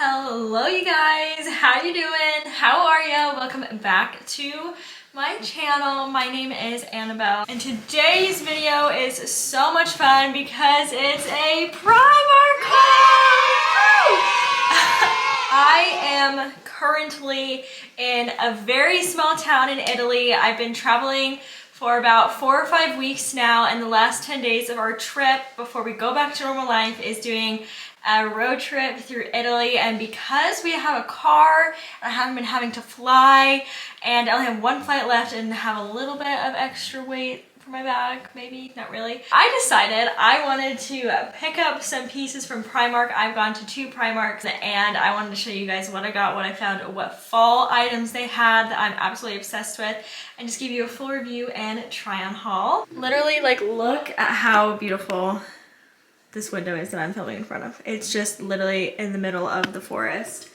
Hello you guys, how you doing? How are you? Welcome back to my channel. My name is Annabelle and today's video is so much fun because it's a Primark haul! I am currently in a very small town in Italy. I've been traveling for about 4 or 5 weeks now, and the last 10 days of our trip before we go back to normal life is doing a road trip through Italy. And because we have a car and I haven't been having to fly and I only have one flight left and have a little bit of extra weight for my bag, maybe, not really, I decided I wanted to pick up some pieces from Primark. I've gone to 2 Primarks and I wanted to show you guys what I got, what I found, what fall items they had that I'm absolutely obsessed with, and just give you a full review and try on haul. Literally, like, look at how beautiful this window is that I'm filming in front of. It's just literally in the middle of the forest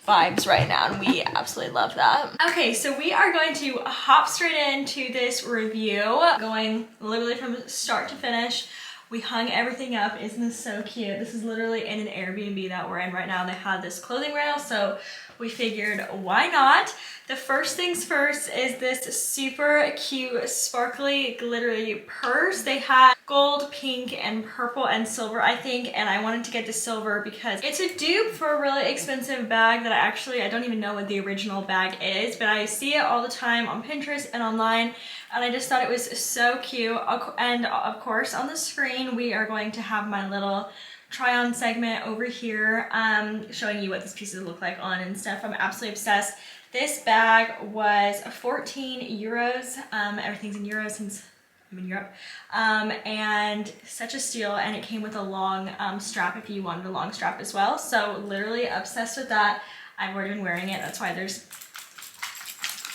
vibes right now, and we absolutely love that. Okay, so we are going to hop straight into this review, going literally from start to finish. We hung everything up. Isn't this so cute? This is literally in an Airbnb that we're in right now. They had this clothing rail, so we figured why not? The first things first is this super cute, sparkly, glittery purse. They had gold, pink, and purple, and silver, I think, and I wanted to get the silver because it's a dupe for a really expensive bag that I don't even know what the original bag is, but I see it all the time on Pinterest and online, and I just thought it was so cute. And of course, on the screen, we are going to have my little try-on segment over here, showing you what these pieces look like on and stuff. I'm absolutely obsessed. This bag was 14 euros. Everything's in euros since I'm in Europe. And such a steal, and it came with a long strap if you wanted a long strap as well. So literally obsessed with that. I've already been wearing it. That's why there's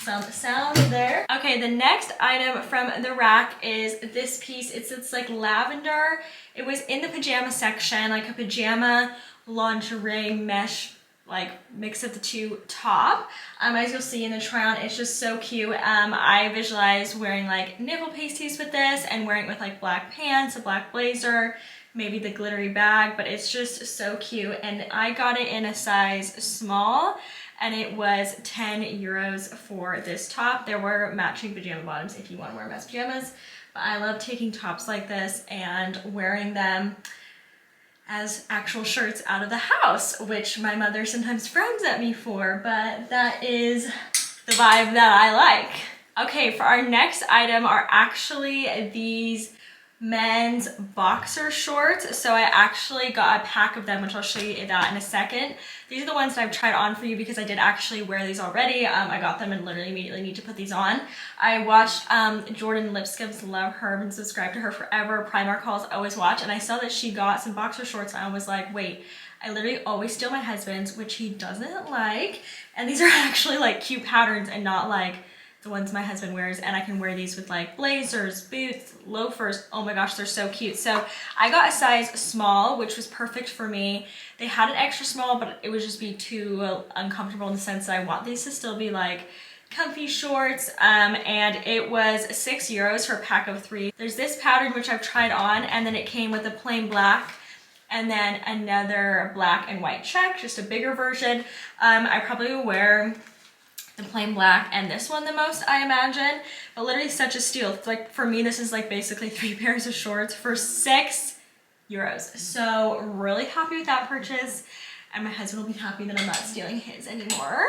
some sound there. Okay, the next item from the rack is this piece. It's like lavender. It was in the pajama section, like a pajama lingerie mesh, like mix of the two top. As you'll see in the try on, it's just so cute. I visualize wearing like nipple pasties with this and wearing it with like black pants, a black blazer, maybe the glittery bag, but it's just so cute. And I got it in a size small, and it was 10 euros for this top. There were matching pajama bottoms if you want to wear matching pajamas, but I love taking tops like this and wearing them as actual shirts out of the house, which my mother sometimes frowns at me for, but that is the vibe that I like. Okay, for our next item are actually these men's boxer shorts. So I actually got a pack of them, which I'll show you that in a second. These are the ones that I've tried on for you because I did actually wear these already. I got them and literally immediately need to put these on. I watched Jordan Lipscomb's, love her, and subscribed to her forever. Primark hauls, always watch, and I saw that she got some boxer shorts and I was like, wait, I literally always steal my husband's, which he doesn't like, and these are actually like cute patterns and not like the ones my husband wears, and I can wear these with like blazers, boots, loafers. Oh my gosh, they're so cute. So I got a size small, which was perfect for me. They had an extra small, but it would just be too uncomfortable in the sense that I want these to still be like comfy shorts, and it was 6 euros for a pack of 3. There's this pattern which I've tried on, and then it came with a plain black and then another black and white check, just a bigger version. I probably will wear the plain black and this one the most, I imagine, but literally such a steal. It's like, for me, this is like basically 3 pairs of shorts for 6 euros. So really happy with that purchase, and my husband will be happy that I'm not stealing his anymore.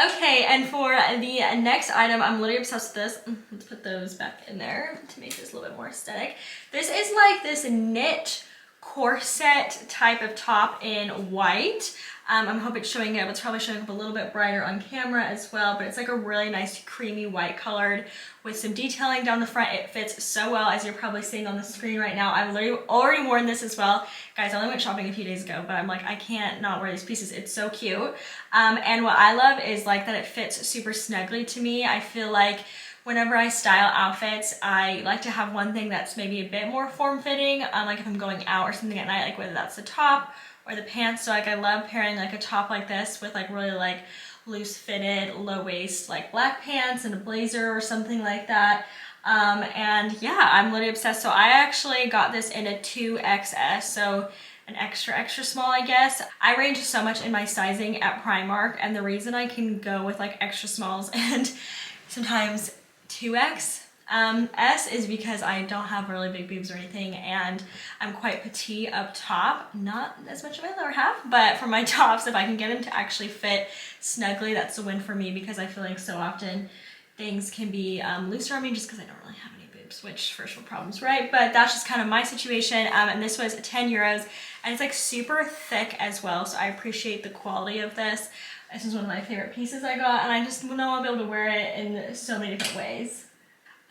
Okay, and for the next item, I'm literally obsessed with this. Let's put those back in there to make this a little bit more aesthetic. This is like this knit corset type of top in white. I hope it's showing up. It's probably showing up a little bit brighter on camera as well, but it's like a really nice creamy white colored with some detailing down the front. It fits so well, as you're probably seeing on the screen right now. I've literally already worn this as well. Guys, I only went shopping a few days ago, but I'm like, I can't not wear these pieces. It's so cute. And what I love is like that it fits super snugly to me. I feel like whenever I style outfits, I like to have one thing that's maybe a bit more form-fitting, like if I'm going out or something at night, like whether that's the top or the pants. So like I love pairing like a top like this with like really like loose fitted, low waist, like black pants and a blazer or something like that. And yeah, I'm literally obsessed. So I actually got this in a 2XS. So an extra small, I guess. I range so much in my sizing at Primark, and the reason I can go with like extra smalls and sometimes 2X S is because I don't have really big boobs or anything, and I'm quite petite up top, not as much of my lower half, but for my tops, if I can get them to actually fit snugly, that's a win for me, because I feel like so often things can be looser on me just because I don't really have any boobs, which first world problems, right? But that's just kind of my situation, and this was 10 euros, and it's like super thick as well, so I appreciate the quality of this. This is one of my favorite pieces I got, and I just know I'll be able to wear it in so many different ways.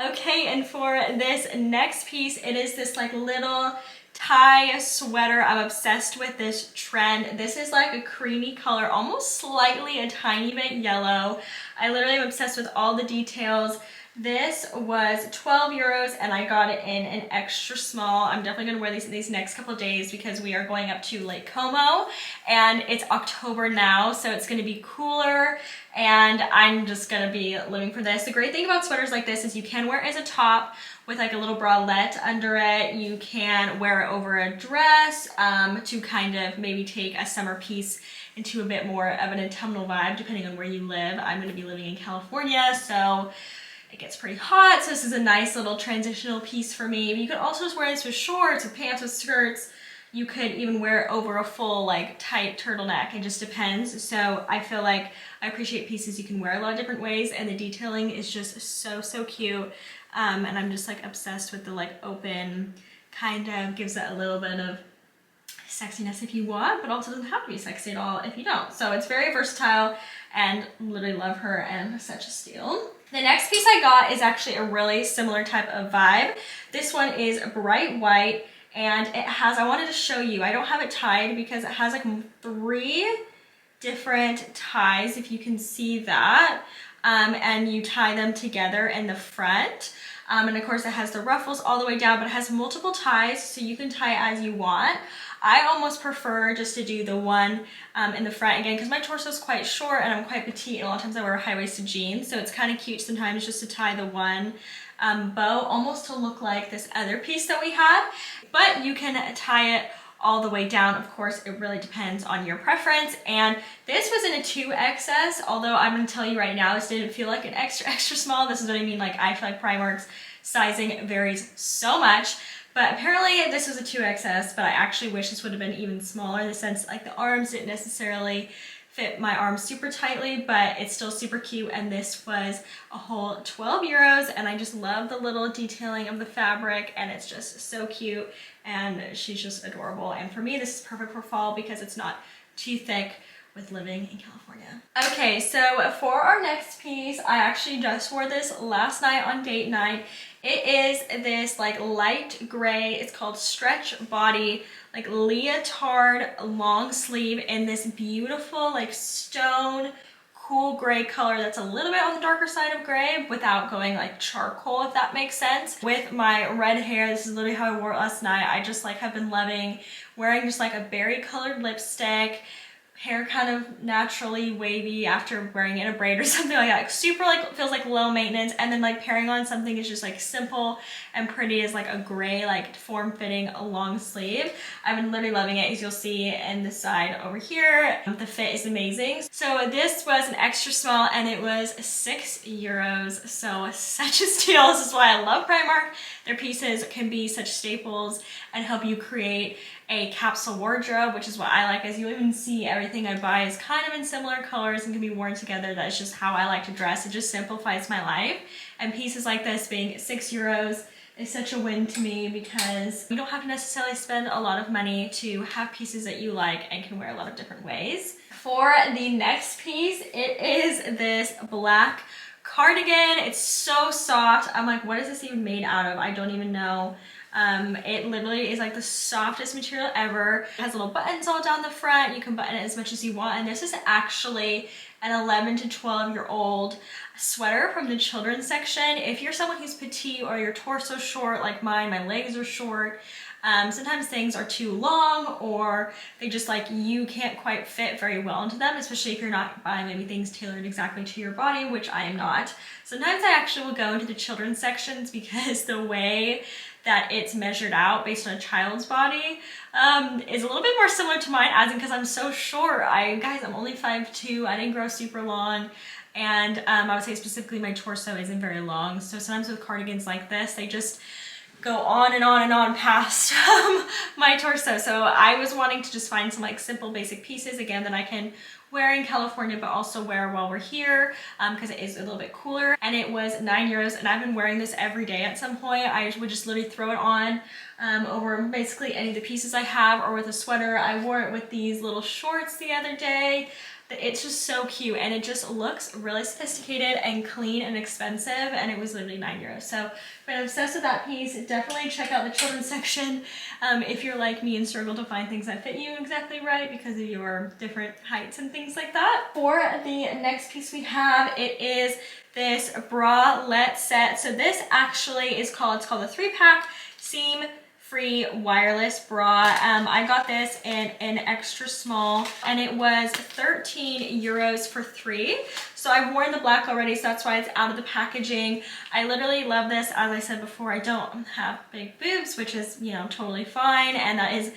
Okay, and for this next piece, it is this like little tie sweater. I'm obsessed with this trend. This is like a creamy color, almost slightly a tiny bit yellow. I literally am obsessed with all the details. This was 12 euros and I got it in an extra small. I'm definitely gonna wear these next couple of days because we are going up to Lake Como and it's October now, so it's gonna be cooler and I'm just gonna be living for this. The great thing about sweaters like this is you can wear it as a top with like a little bralette under it. You can wear it over a dress to kind of maybe take a summer piece into a bit more of an autumnal vibe depending on where you live. I'm gonna be living in California, so it gets pretty hot, so this is a nice little transitional piece for me. But you could also just wear this with shorts, with pants, with skirts. You could even wear it over a full like tight turtleneck. It just depends. So I feel like I appreciate pieces you can wear a lot of different ways, and the detailing is just so cute. And I'm just like obsessed with the like open, kind of gives it a little bit of sexiness if you want, but also doesn't have to be sexy at all if you don't. So it's very versatile and literally love her and such a steal. The next piece I got is actually a really similar type of vibe. This one is bright white and it has, I wanted to show you, I don't have it tied because it has like 3 different ties, if you can see that, and you tie them together in the front. And of course it has the ruffles all the way down, but it has multiple ties so you can tie it as you want. I almost prefer just to do the one in the front again because my torso is quite short and I'm quite petite, and a lot of times I wear high-waisted jeans, so it's kind of cute sometimes just to tie the one bow almost to look like this other piece that we had. But you can tie it all the way down. Of course, it really depends on your preference, and this was in a 2XS, although I'm going to tell you right now, this didn't feel like an extra small. This is what I mean, like I feel like Primark's sizing varies so much. But apparently this was a 2XS, but I actually wish this would have been even smaller in the sense like the arms didn't necessarily fit my arms super tightly, but it's still super cute, and this was a whole 12 euros, and I just love the little detailing of the fabric, and it's just so cute, and she's just adorable. And for me, this is perfect for fall because it's not too thick with living in California. Okay, so for our next piece, I actually just wore this last night on date night. It is this like light gray, it's called Stretch Body, like leotard long sleeve in this beautiful like stone cool gray color that's a little bit on the darker side of gray without going like charcoal, if that makes sense. With my red hair, this is literally how I wore it last night. I just like have been loving wearing just like a berry colored lipstick, hair kind of naturally wavy after wearing it in a braid or something like that. Like super like feels like low maintenance, and then like pairing on something is just like simple and pretty is like a gray like form-fitting long sleeve. I've been literally loving it, as you'll see in the side over here. The fit is amazing. So this was an extra small and it was 6 euros, so such a steal. This is why I love Primark. Their pieces can be such staples and help you create a capsule wardrobe, which is what I like. As you even see, everything I buy is kind of in similar colors and can be worn together. That's just how I like to dress. It just simplifies my life. And pieces like this being 6 euros is such a win to me because you don't have to necessarily spend a lot of money to have pieces that you like and can wear a lot of different ways. For the next piece, it is this black cardigan. It's so soft. I'm like, what is this even made out of? I don't even know. It literally is like the softest material ever. It has little buttons all down the front. You can button it as much as you want, and this is actually an 11 to 12-year-old sweater from the children's section. If you're someone who's petite or your torso short like mine, my legs are short, sometimes things are too long or they just like you can't quite fit very well into them, especially if you're not buying maybe things tailored exactly to your body, which I am not. Sometimes I actually will go into the children's sections because the way that it's measured out based on a child's body is a little bit more similar to mine, as in because I'm so short. Guys, I'm only 5'2". I didn't grow super long. And I would say specifically my torso isn't very long. So sometimes with cardigans like this, they just go on and on and on past my torso. So I was wanting to just find some like simple basic pieces, again, that I can wear in California but also wear while we're here because it is a little bit cooler. And it was €9, and I've been wearing this every day at some point. I would just literally throw it on over basically any of the pieces I have, or with a sweater. I wore it with these little shorts the other day. It's just so cute, and it just looks really sophisticated and clean and expensive, and it was literally €9. So I'm obsessed with that piece. Definitely check out the children's section if you're like me and struggle to find things that fit you exactly right because of your different heights and things like that. For the next piece we have, it is this bralette set. So this actually is called, it's called a 3-pack seam free wireless bra. I got this in an extra small, and it was €13 for 3. So I've worn the black already, so that's why it's out of the packaging. I literally love this. As I said before, I don't have big boobs, which is, you know, totally fine, and that is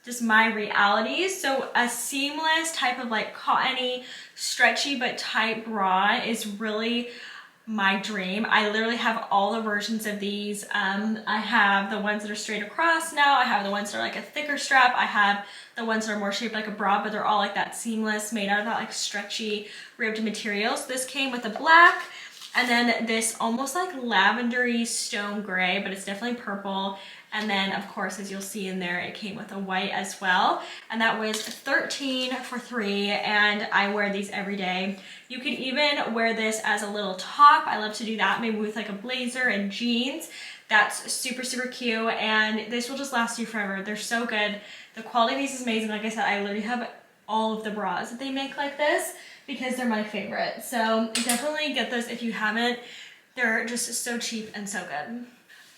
just my reality. So a seamless type of like cottony, stretchy but tight bra is really my dream. I literally have all the versions of these. I have the ones that are straight across now. I have the ones that are like a thicker strap. I have the ones that are more shaped like a bra, but they're all like that seamless, made out of that like stretchy ribbed material. So this came with a black, and then this almost like lavendery stone gray, but it's definitely purple. And then of course, as you'll see in there, it came with a white as well. And that was 13 for 3, and I wear these every day. You could even wear this as a little top. I love to do that, maybe with like a blazer and jeans. That's super, super cute, and this will just last you forever. They're so good. The quality of these is amazing. Like I said, I literally have all of the bras that they make like this because they're my favorite. So definitely get this if you haven't. They're just so cheap and so good.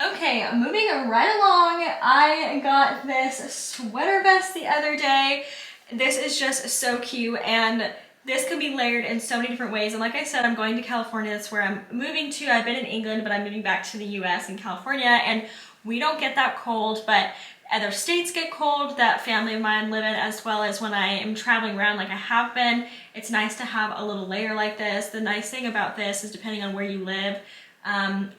Okay, moving right along, I got this sweater vest the other day. This is just so cute, and this could be layered in so many different ways. And like I said, I'm going to California. That's where I'm moving to. I've been in England, but I'm moving back to the US and California, and we don't get that cold, but other states get cold that family of mine live in, as well as when I am traveling around like I have been. It's nice to have a little layer like this. The nice thing about this is, depending on where you live,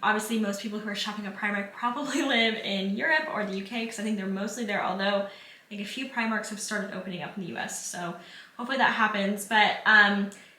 obviously most people who are shopping at Primark probably live in Europe or the UK, because I think they're mostly there, although I think a few Primarks have started opening up in the US, so hopefully that happens. But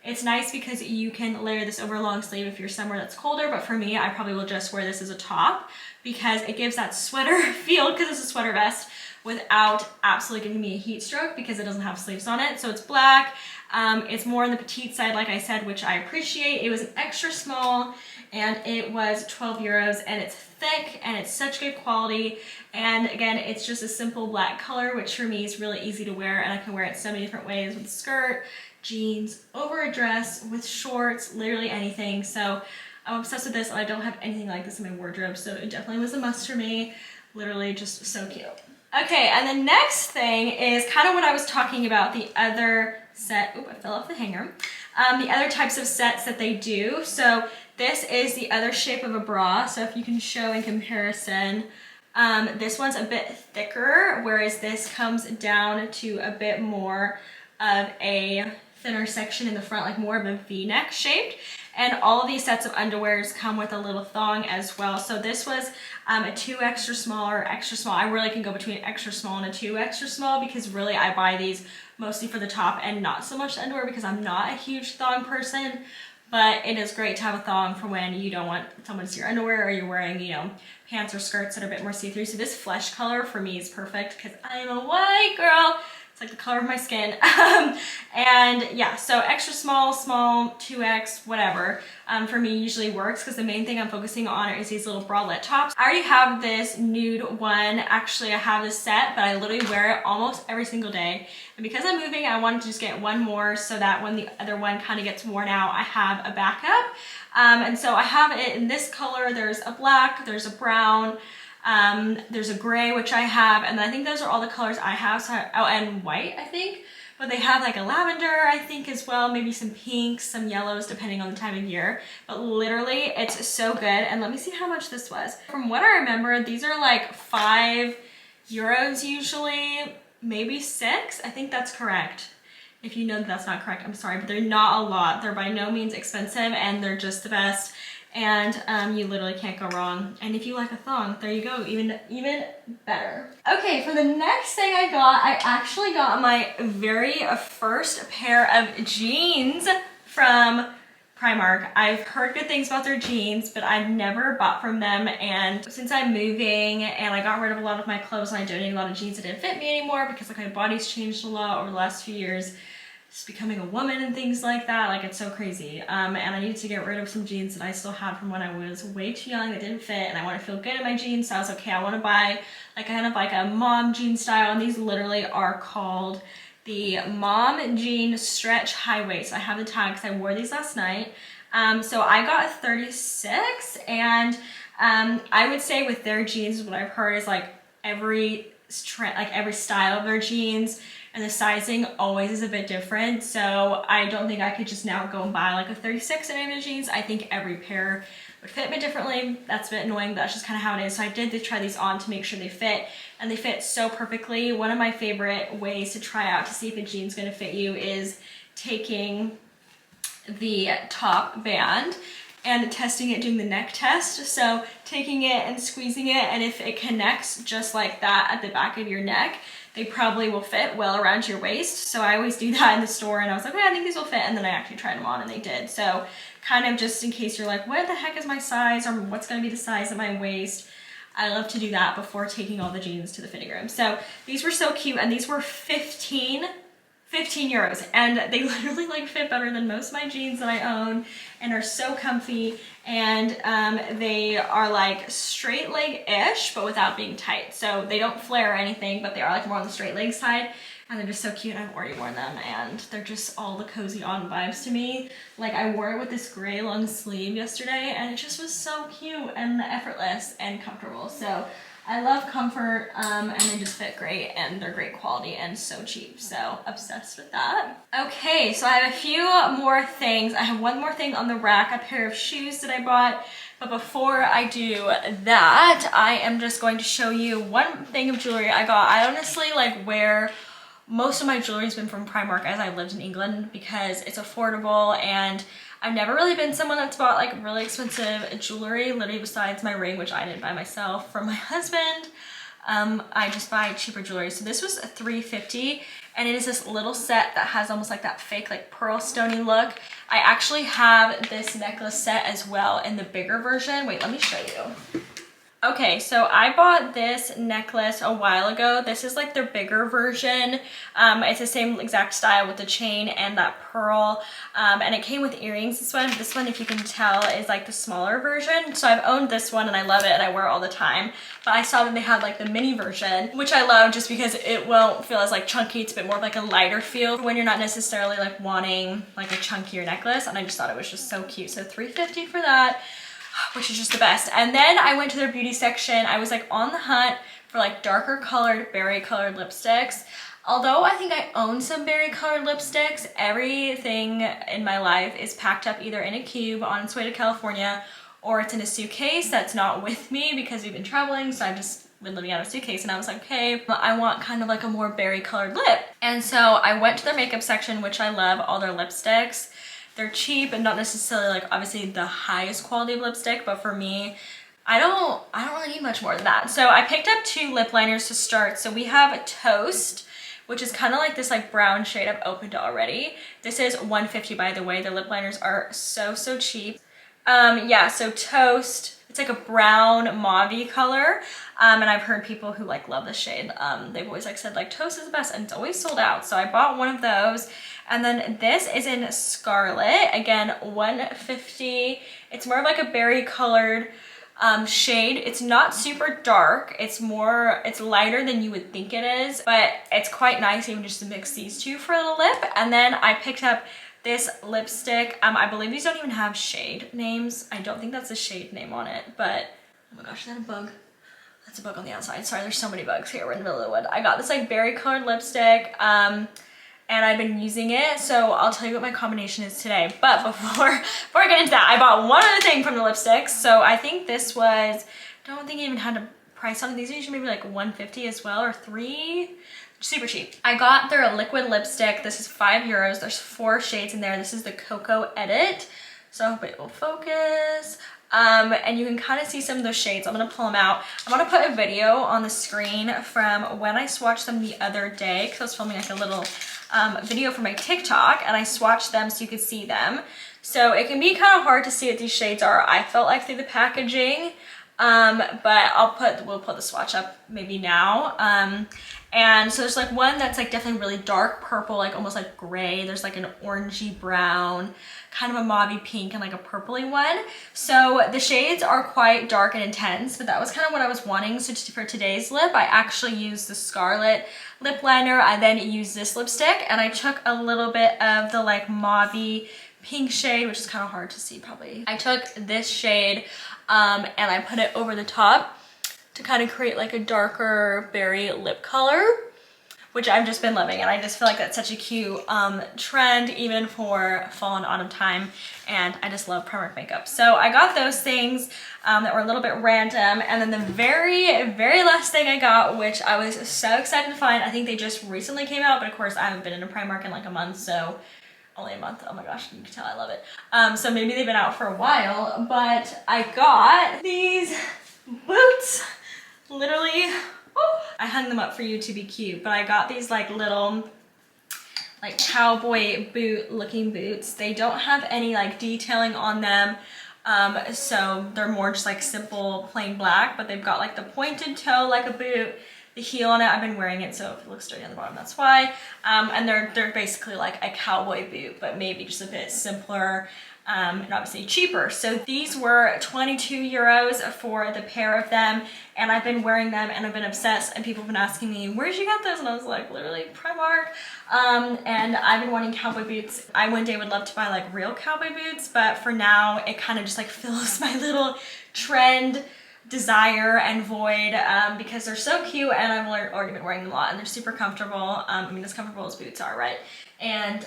it's nice because you can layer this over a long sleeve if you're somewhere that's colder, but for me, I probably will just wear this as a top because it gives that sweater feel, because it's a sweater vest, without absolutely giving me a heat stroke because it doesn't have sleeves on it. So it's black. It's more on the petite side, like I said, which I appreciate. It was an extra small, and it was €12, and it's thick and it's such good quality. And again, it's just a simple black color, which for me is really easy to wear, and I can wear it so many different ways, with a skirt, jeans, over a dress, with shorts, literally anything. So I'm obsessed with this, and I don't have anything like this in my wardrobe, so it definitely was a must for me. Literally just so cute. Okay, and the next thing is kind of what I was talking about, the other set. Oop, I fell off the hanger. The other types of sets that they do. So this is the other shape of a bra. So if you can show in comparison, this one's a bit thicker, whereas this comes down to a bit more of a thinner section in the front, like more of a V-neck shaped. And all of these sets of underwears come with a little thong as well. So this was a 2 extra small or extra small. I really can go between extra small and a 2 extra small, because really I buy these mostly for the top and not so much the underwear, because I'm not a huge thong person. But it is great to have a thong for when you don't want someone to see your underwear, or you're wearing, you know, pants or skirts that are a bit more see-through. So this flesh color for me is perfect because I am a white girl. It's like the color of my skin. And yeah, so extra small, small, 2X, whatever, for me usually works, because the main thing I'm focusing on is these little bralette tops. I already have this nude one. Actually, I have this set, but I literally wear it almost every single day. And because I'm moving, I wanted to just get one more so that when the other one kind of gets worn out, I have a backup. And so I have it in this color. There's a black, there's a brown, there's a gray, which I have, and I think those are all the colors I have. So oh, and white, I think. but they have like a lavender, I think, as well, maybe some pinks, some yellows, depending on the time of year. But literally, it's so good. And let me see how much this was. From what I remember, these are like €5 usually, maybe 6. I think that's correct. If you know that that's not correct, I'm sorry, but they're not a lot. They're by no means expensive, and they're just the best. And you literally can't go wrong. And if you like a thong, there you go, even better. Okay, for the next thing I actually got my very first pair of jeans from Primark. I've heard good things about their jeans, but I've never bought from them. And since I'm moving and I got rid of a lot of my clothes and I donated a lot of jeans that didn't fit me anymore because like my body's changed a lot over the last few years, just becoming a woman and things like that, like it's so crazy. And I needed to get rid of some jeans that I still had from when I was way too young that didn't fit, and I want to feel good in my jeans. So I was okay, I want to buy like kind of like a mom jean style, and these literally are called the Mom Jean Stretch High Waist. I have the tag because I wore these last night. So I got a 36, and I would say with their jeans, what I've heard is like every style of their jeans and the sizing always is a bit different. So I don't think I could just now go and buy like a 36 in any of the jeans. I think every pair would fit a bit differently. That's a bit annoying, but that's just kind of how it is. So I did try these on to make sure they fit, and they fit so perfectly. One of my favorite ways to try out to see if a jean's gonna fit you is taking the top band and testing it, doing the neck test. So taking it and squeezing it, and if it connects just like that at the back of your neck, they probably will fit well around your waist. So I always do that in the store, and I was like, okay, I think these will fit, and then I actually tried them on and they did. So kind of just in case you're like, what the heck is my size, or what's gonna be the size of my waist, I love to do that before taking all the jeans to the fitting room. So these were so cute, and these were 15 euros, and they literally like fit better than most of my jeans that I own and are so comfy. And they are like straight leg-ish, but without being tight. So they don't flare or anything, but they are like more on the straight leg side, and they're just so cute. I've already worn them, and they're just all the cozy on vibes to me. Like I wore it with this gray long sleeve yesterday, and it just was so cute and effortless and comfortable. So I love comfort, and they just fit great, and they're great quality and so cheap. So obsessed with that. Okay, so I have a few more things. I have one more thing on the rack, a pair of shoes that I bought. But before I do that, I am just going to show you one thing of jewelry I got. I honestly like wear most of my jewelry has been from Primark as I lived in England because it's affordable, and I've never really been someone that's bought like really expensive jewelry, literally besides my ring, which I didn't buy myself, from my husband. I just buy cheaper jewelry. So this was $3.50, and it is this little set that has almost like that fake like pearl stony look. I actually have this necklace set as well in the bigger version. Wait, let me show you. Okay, so I bought this necklace a while ago. This is like their bigger version. It's the same exact style with the chain and that pearl. And it came with earrings. This one, if you can tell, is like the smaller version. So I've owned this one and I love it and I wear it all the time. But I saw that they had like the mini version, which I love just because it won't feel as like chunky. It's a bit more of like a lighter feel when you're not necessarily like wanting like a chunkier necklace. And I just thought it was just so cute. So $3.50 for that, which is just the best. And then I went to their beauty section. I was like on the hunt for like darker colored, berry colored lipsticks. Although I think I own some berry colored lipsticks, everything in my life is packed up either in a cube on its way to California, or it's in a suitcase that's not with me because we've been traveling. So I've just been living out of a suitcase, and I was like, okay, I want kind of like a more berry colored lip. And so I went to their makeup section, which I love all their lipsticks. They're cheap and not necessarily like obviously the highest quality of lipstick, but for me, I don't really need much more than that. So I picked up 2 lip liners to start. So we have Toast, which is kind of like this like brown shade I've opened already. This is $1.50, by the way. The lip liners are so cheap. Yeah, so Toast, it's like a brown mauve-y color. And I've heard people who like love this shade. They've always like said like Toast is the best, and it's always sold out. So I bought one of those. And then this is in Scarlet, again, $1.50. It's more of like a berry colored shade. It's not super dark. It's lighter than you would think it is, but it's quite nice even just to mix these two for the lip. And then I picked up this lipstick. I believe these don't even have shade names. I don't think that's a shade name on it, but oh my gosh, is that a bug? That's a bug on the outside. Sorry, there's so many bugs here. We're in the middle of the wood. I got this like berry colored lipstick. and I've been using it, so I'll tell you what my combination is today. But before I get into that, I bought one other thing from the lipsticks. So I think this was, I don't think I even had a price on it. These are usually maybe like $1.50 as well, or $3. Super cheap. I got their liquid lipstick. This is €5. There's 4 shades in there. This is the Cocoa Edit. So I hope it will focus. And you can kind of see some of those shades. I'm gonna pull them out. I'm gonna put a video on the screen from when I swatched them the other day, because I was filming like a little video for my TikTok, and I swatched them so you could see them. So it can be kind of hard to see what these shades are, I felt like, through the packaging. But we'll put the swatch up maybe now. And so there's like one that's like definitely really dark purple, like almost like gray. There's like an orangey brown, kind of a mauvey pink, and like a purpley one. So the shades are quite dark and intense, but that was kind of what I was wanting. So for today's lip, I actually used the Scarlet lip liner. I then used this lipstick, and I took a little bit of the like mauvey pink shade, which is kind of hard to see probably. I took this shade and I put it over the top to kind of create like a darker berry lip color, which I've just been loving. And I just feel like that's such a cute trend even for fall and autumn time. And I just love Primark makeup. So I got those things that were a little bit random. And then the very last thing I got, which I was so excited to find, I think they just recently came out, but of course I haven't been in a Primark in like a month, so only a month. Oh my gosh, you can tell I love it. So maybe they've been out for a while, but I got these boots. Literally, I hung them up for you to be cute, but I got these like little like cowboy boot looking boots. They don't have any like detailing on them. So they're more just like simple plain black, but they've got like the pointed toe like a boot, the heel on it. I've been wearing it, so if it looks dirty on the bottom, that's why. And they're basically like a cowboy boot, but maybe just a bit simpler and obviously cheaper. So these were €22 for the pair of them, and I've been wearing them and I've been obsessed, and people have been asking me, where'd you get those? And I was like, literally Primark. And I've been wanting cowboy boots. I one day would love to buy like real cowboy boots, but for now it kind of just like fills my little trend desire and void because they're so cute, and I've already been wearing them a lot, and they're super comfortable. I mean, as comfortable as boots are, right? And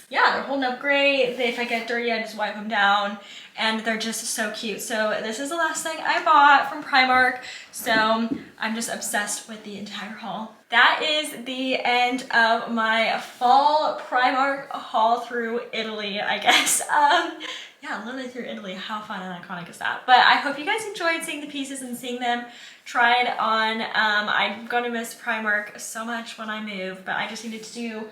yeah, they're holding up great. If I get dirty, I just wipe them down, and they're just so cute. So this is the last thing I bought from Primark, so I'm just obsessed with the entire haul. That is the end of my fall Primark haul through Italy, I guess. Yeah, literally through Italy. How fun and iconic is that? But I hope you guys enjoyed seeing the pieces and seeing them tried on. I'm gonna miss Primark so much when I move, but I just needed to do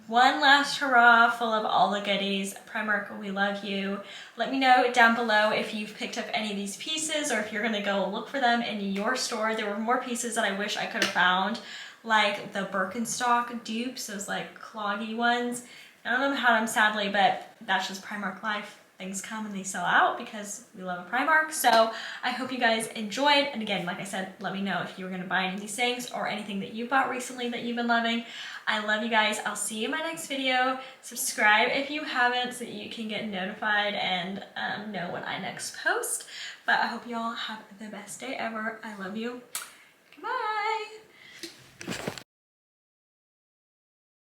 one last hurrah full of all the goodies. Primark, we love you. Let me know down below if you've picked up any of these pieces, or if you're gonna go look for them in your store. There were more pieces that I wish I could have found, like the Birkenstock dupes, those like cloggy ones. I don't know how them sadly, but that's just Primark life. Things come and they sell out because we love a Primark. So I hope you guys enjoyed. And again, like I said, let me know if you were gonna buy any of these things or anything that you bought recently that you've been loving. I love you guys. I'll see you in my next video. Subscribe if you haven't so that you can get notified and know when I next post. But I hope you all have the best day ever. I love you.